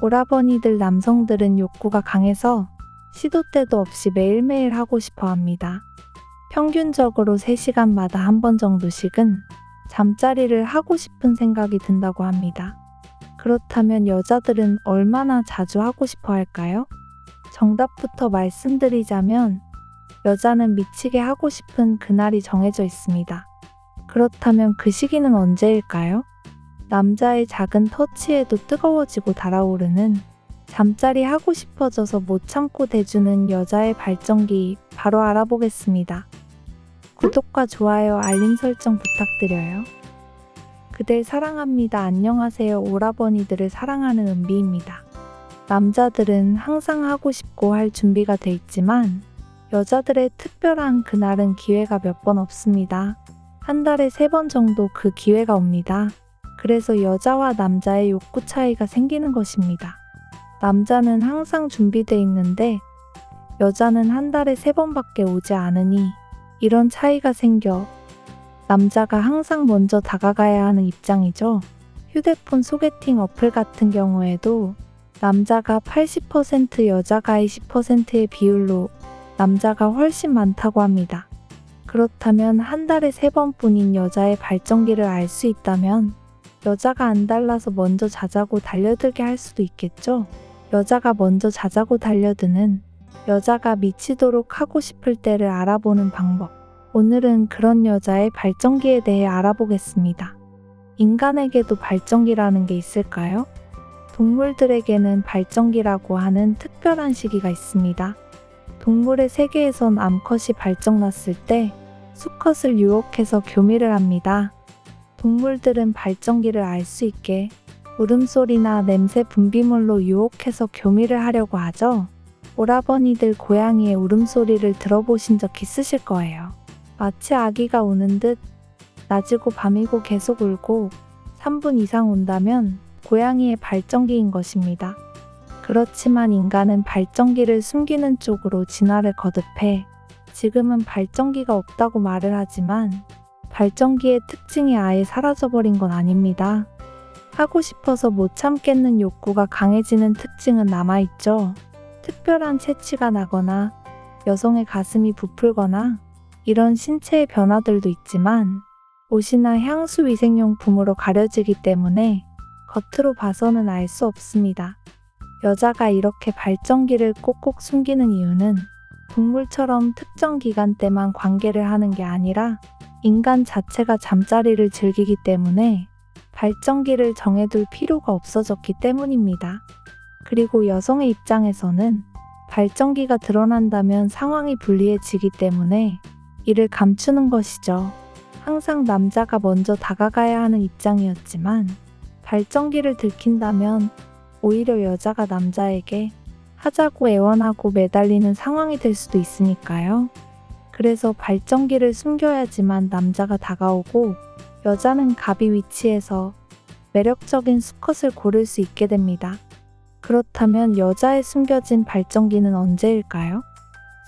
오라버니들 남성들은 욕구가 강해서 시도 때도 없이 매일매일 하고 싶어 합니다. 평균적으로 3시간마다 한 번 정도씩은 잠자리를 하고 싶은 생각이 든다고 합니다. 그렇다면 여자들은 얼마나 자주 하고 싶어 할까요? 정답부터 말씀드리자면 여자는 미치게 하고 싶은 그날이 정해져 있습니다. 그렇다면 그 시기는 언제일까요? 남자의 작은 터치에도 뜨거워지고 달아오르는 잠자리 하고 싶어져서 못 참고 대주는 여자의 발정기 바로 알아보겠습니다. 구독과 좋아요, 알림 설정 부탁드려요. 그댈 사랑합니다. 안녕하세요. 오라버니들을 사랑하는 은비입니다. 남자들은 항상 하고 싶고 할 준비가 돼 있지만 여자들의 특별한 그날은 기회가 몇 번 없습니다. 한 달에 3번 정도 그 기회가 옵니다. 그래서 여자와 남자의 욕구 차이가 생기는 것입니다. 남자는 항상 준비돼 있는데 여자는 한 달에 3번밖에 오지 않으니 이런 차이가 생겨 남자가 항상 먼저 다가가야 하는 입장이죠. 휴대폰 소개팅 어플 같은 경우에도 남자가 80% 여자가 20%의 비율로 남자가 훨씬 많다고 합니다. 그렇다면 한 달에 3번뿐인 여자의 발정기를 알 수 있다면 여자가 안 달라서 먼저 자자고 달려들게 할 수도 있겠죠. 여자가 먼저 자자고 달려드는 여자가 미치도록 하고 싶을 때를 알아보는 방법. 오늘은 그런 여자의 발정기에 대해 알아보겠습니다. 인간에게도 발정기라는 게 있을까요? 동물들에게는 발정기라고 하는 특별한 시기가 있습니다. 동물의 세계에선 암컷이 발정났을 때 수컷을 유혹해서 교미를 합니다. 동물들은 발정기를 알 수 있게 울음소리나 냄새 분비물로 유혹해서 교미를 하려고 하죠. 오라버니들 고양이의 울음소리를 들어보신 적 있으실 거예요. 마치 아기가 우는 듯 낮이고 밤이고 계속 울고 3분 이상 운다면 고양이의 발정기인 것입니다. 그렇지만 인간은 발정기를 숨기는 쪽으로 진화를 거듭해 지금은 발정기가 없다고 말을 하지만 발정기의 특징이 아예 사라져버린 건 아닙니다. 하고 싶어서 못 참겠는 욕구가 강해지는 특징은 남아있죠. 특별한 체취가 나거나 여성의 가슴이 부풀거나 이런 신체의 변화들도 있지만 옷이나 향수 위생용품으로 가려지기 때문에 겉으로 봐서는 알 수 없습니다. 여자가 이렇게 발정기를 꼭꼭 숨기는 이유는 동물처럼 특정 기간 때만 관계를 하는 게 아니라 인간 자체가 잠자리를 즐기기 때문에 발정기를 정해둘 필요가 없어졌기 때문입니다. 그리고 여성의 입장에서는 발정기가 드러난다면 상황이 불리해지기 때문에 이를 감추는 것이죠. 항상 남자가 먼저 다가가야 하는 입장이었지만 발정기를 들킨다면 오히려 여자가 남자에게 하자고 애원하고 매달리는 상황이 될 수도 있으니까요. 그래서 발정기를 숨겨야지만 남자가 다가오고 여자는 갑이 위치해서 매력적인 수컷을 고를 수 있게 됩니다. 그렇다면 여자의 숨겨진 발정기는 언제일까요?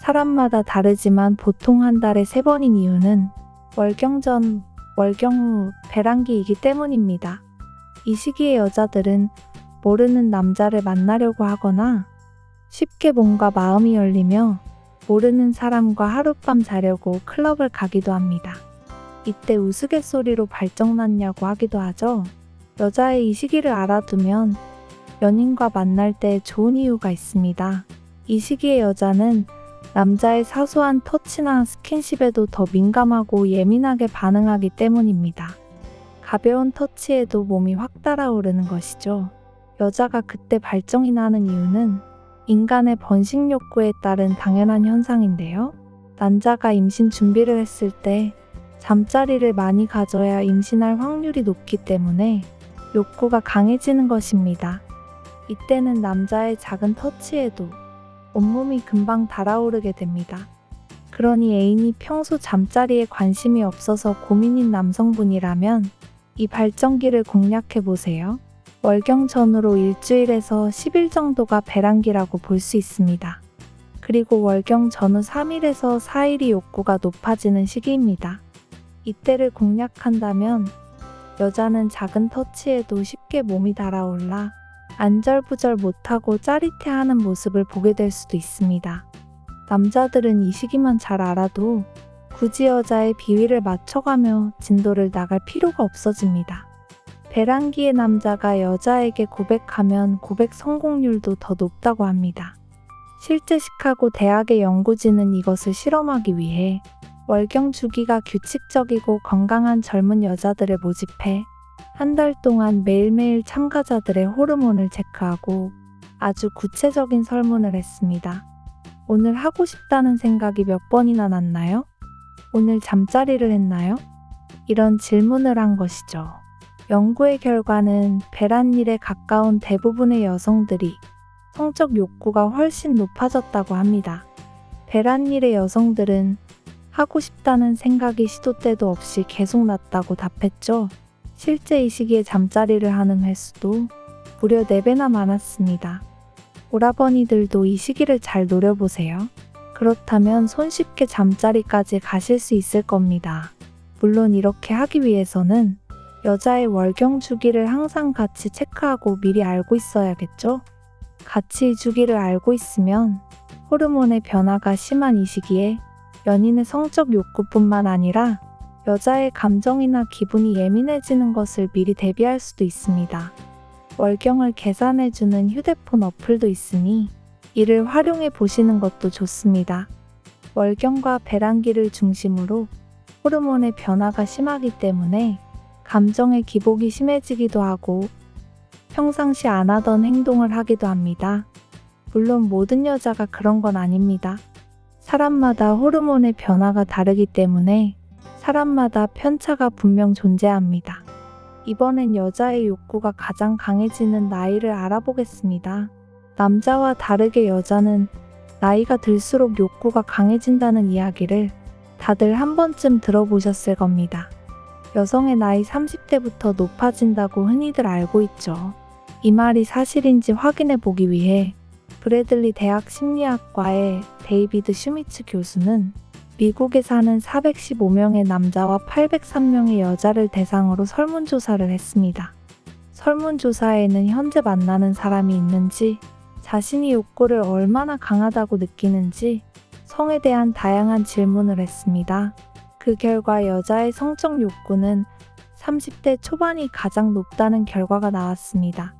사람마다 다르지만 보통 한 달에 3번인 이유는 월경 전, 월경 후 배란기이기 때문입니다. 이 시기에 여자들은 모르는 남자를 만나려고 하거나 쉽게 뭔가 마음이 열리며 모르는 사람과 하룻밤 자려고 클럽을 가기도 합니다. 이때 우스갯소리로 발정났냐고 하기도 하죠. 여자의 이 시기를 알아두면 연인과 만날 때 좋은 이유가 있습니다. 이 시기의 여자는 남자의 사소한 터치나 스킨십에도 더 민감하고 예민하게 반응하기 때문입니다. 가벼운 터치에도 몸이 확 달아오르는 것이죠. 여자가 그때 발정이 나는 이유는 인간의 번식 욕구에 따른 당연한 현상인데요. 남자가 임신 준비를 했을 때 잠자리를 많이 가져야 임신할 확률이 높기 때문에 욕구가 강해지는 것입니다. 이때는 남자의 작은 터치에도 온몸이 금방 달아오르게 됩니다. 그러니 애인이 평소 잠자리에 관심이 없어서 고민인 남성분이라면 이 발정기를 공략해보세요. 월경 전후로 일주일에서 10일 정도가 배란기라고 볼 수 있습니다. 그리고 월경 전후 3일에서 4일이 욕구가 높아지는 시기입니다. 이때를 공략한다면 여자는 작은 터치에도 쉽게 몸이 달아올라 안절부절 못하고 짜릿해하는 모습을 보게 될 수도 있습니다. 남자들은 이 시기만 잘 알아도 굳이 여자의 비위를 맞춰가며 진도를 나갈 필요가 없어집니다. 배란기의 남자가 여자에게 고백하면 고백 성공률도 더 높다고 합니다. 실제 시카고 대학의 연구진은 이것을 실험하기 위해 월경 주기가 규칙적이고 건강한 젊은 여자들을 모집해 한 달 동안 매일매일 참가자들의 호르몬을 체크하고 아주 구체적인 설문을 했습니다. 오늘 하고 싶다는 생각이 몇 번이나 났나요? 오늘 잠자리를 했나요? 이런 질문을 한 것이죠. 연구의 결과는 배란일에 가까운 대부분의 여성들이 성적 욕구가 훨씬 높아졌다고 합니다. 배란일의 여성들은 하고 싶다는 생각이 시도 때도 없이 계속 났다고 답했죠. 실제 이 시기에 잠자리를 하는 횟수도 무려 4배나 많았습니다. 오라버니들도 이 시기를 잘 노려보세요. 그렇다면 손쉽게 잠자리까지 가실 수 있을 겁니다. 물론 이렇게 하기 위해서는 여자의 월경 주기를 항상 같이 체크하고 미리 알고 있어야겠죠? 같이 이 주기를 알고 있으면 호르몬의 변화가 심한 이 시기에 연인의 성적 욕구뿐만 아니라 여자의 감정이나 기분이 예민해지는 것을 미리 대비할 수도 있습니다. 월경을 계산해주는 휴대폰 어플도 있으니 이를 활용해 보시는 것도 좋습니다. 월경과 배란기를 중심으로 호르몬의 변화가 심하기 때문에 감정의 기복이 심해지기도 하고 평상시 안 하던 행동을 하기도 합니다. 물론 모든 여자가 그런 건 아닙니다. 사람마다 호르몬의 변화가 다르기 때문에 사람마다 편차가 분명 존재합니다. 이번엔 여자의 욕구가 가장 강해지는 나이를 알아보겠습니다. 남자와 다르게 여자는 나이가 들수록 욕구가 강해진다는 이야기를 다들 한 번쯤 들어보셨을 겁니다. 여성의 나이 30대부터 높아진다고 흔히들 알고 있죠. 이 말이 사실인지 확인해 보기 위해 브래들리 대학 심리학과의 데이비드 슈미츠 교수는 미국에 사는 415명의 남자와 803명의 여자를 대상으로 설문조사를 했습니다. 설문조사에는 현재 만나는 사람이 있는지, 자신이 욕구를 얼마나 강하다고 느끼는지, 성에 대한 다양한 질문을 했습니다. 그 결과 여자의 성적 욕구는 30대 초반이 가장 높다는 결과가 나왔습니다.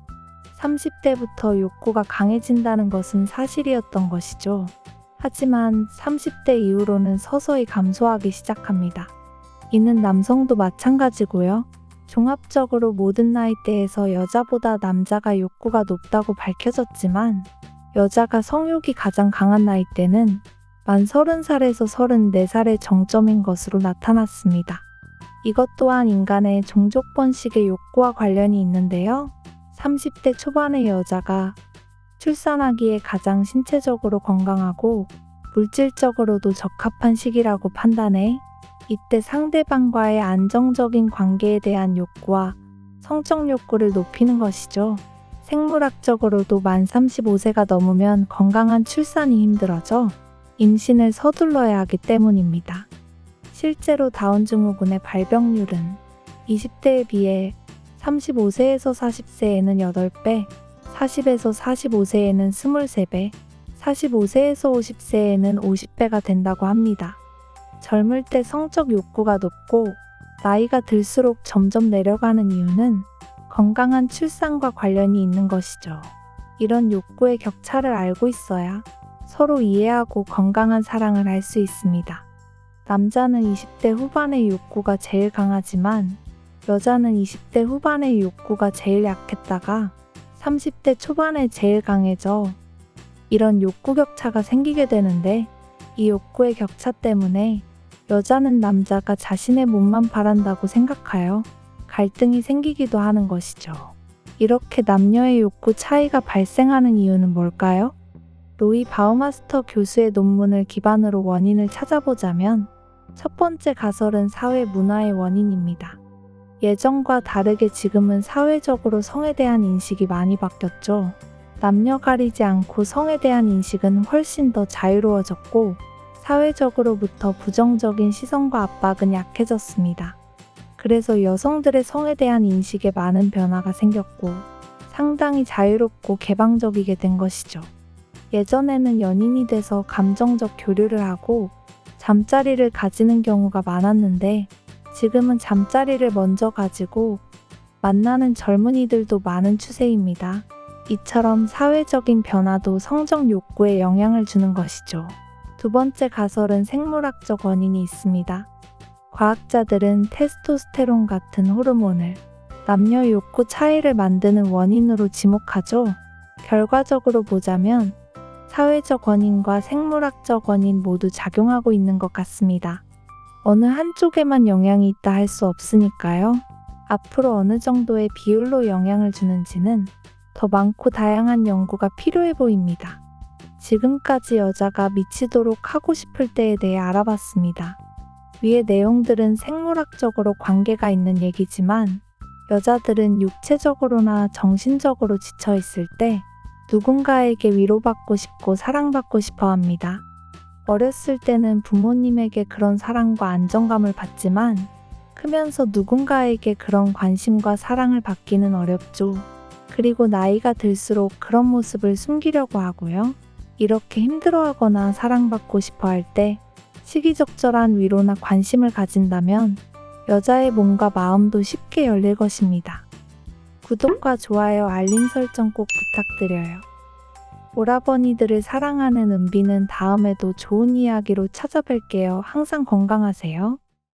30대부터 욕구가 강해진다는 것은 사실이었던 것이죠. 하지만 30대 이후로는 서서히 감소하기 시작합니다. 이는 남성도 마찬가지고요. 종합적으로 모든 나이대에서 여자보다 남자가 욕구가 높다고 밝혀졌지만 여자가 성욕이 가장 강한 나이대는 만 30살에서 34살의 정점인 것으로 나타났습니다. 이것 또한 인간의 종족 번식의 욕구와 관련이 있는데요. 30대 초반의 여자가 출산하기에 가장 신체적으로 건강하고 물질적으로도 적합한 시기라고 판단해 이때 상대방과의 안정적인 관계에 대한 욕구와 성적 욕구를 높이는 것이죠. 생물학적으로도 만 35세가 넘으면 건강한 출산이 힘들어져 임신을 서둘러야 하기 때문입니다. 실제로 다운 증후군의 발병률은 20대에 비해 35세에서 40세에는 8배, 40에서 45세에는 23배, 45세에서 50세에는 50배가 된다고 합니다. 젊을 때 성적 욕구가 높고 나이가 들수록 점점 내려가는 이유는 건강한 출산과 관련이 있는 것이죠. 이런 욕구의 격차를 알고 있어야 서로 이해하고 건강한 사랑을 할 수 있습니다. 남자는 20대 후반의 욕구가 제일 강하지만 여자는 20대 후반의 욕구가 제일 약했다가 30대 초반에 제일 강해져 이런 욕구 격차가 생기게 되는데 이 욕구의 격차 때문에 여자는 남자가 자신의 몸만 바란다고 생각하여 갈등이 생기기도 하는 것이죠. 이렇게 남녀의 욕구 차이가 발생하는 이유는 뭘까요? 로이 바우마스터 교수의 논문을 기반으로 원인을 찾아보자면 첫 번째 가설은 사회 문화의 원인입니다. 예전과 다르게 지금은 사회적으로 성에 대한 인식이 많이 바뀌었죠. 남녀 가리지 않고 성에 대한 인식은 훨씬 더 자유로워졌고 사회적으로부터 부정적인 시선과 압박은 약해졌습니다. 그래서 여성들의 성에 대한 인식에 많은 변화가 생겼고 상당히 자유롭고 개방적이게 된 것이죠. 예전에는 연인이 돼서 감정적 교류를 하고 잠자리를 가지는 경우가 많았는데 지금은 잠자리를 먼저 가지고 만나는 젊은이들도 많은 추세입니다. 이처럼 사회적인 변화도 성적 욕구에 영향을 주는 것이죠. 두 번째 가설은 생물학적 원인이 있습니다. 과학자들은 테스토스테론 같은 호르몬을 남녀 욕구 차이를 만드는 원인으로 지목하죠. 결과적으로 보자면 사회적 원인과 생물학적 원인 모두 작용하고 있는 것 같습니다. 어느 한쪽에만 영향이 있다 할 수 없으니까요. 앞으로 어느 정도의 비율로 영향을 주는지는 더 많고 다양한 연구가 필요해 보입니다. 지금까지 여자가 미치도록 하고 싶을 때에 대해 알아봤습니다. 위의 내용들은 생물학적으로 관계가 있는 얘기지만 여자들은 육체적으로나 정신적으로 지쳐 있을 때 누군가에게 위로받고 싶고 사랑받고 싶어 합니다. 어렸을 때는 부모님에게 그런 사랑과 안정감을 받지만 크면서 누군가에게 그런 관심과 사랑을 받기는 어렵죠. 그리고 나이가 들수록 그런 모습을 숨기려고 하고요. 이렇게 힘들어하거나 사랑받고 싶어 할 때 시기적절한 위로나 관심을 가진다면 여자의 몸과 마음도 쉽게 열릴 것입니다. 구독과 좋아요, 알림 설정 꼭 부탁드려요. 오라버니들을 사랑하는 은비는 다음에도 좋은 이야기로 찾아뵐게요. 항상 건강하세요.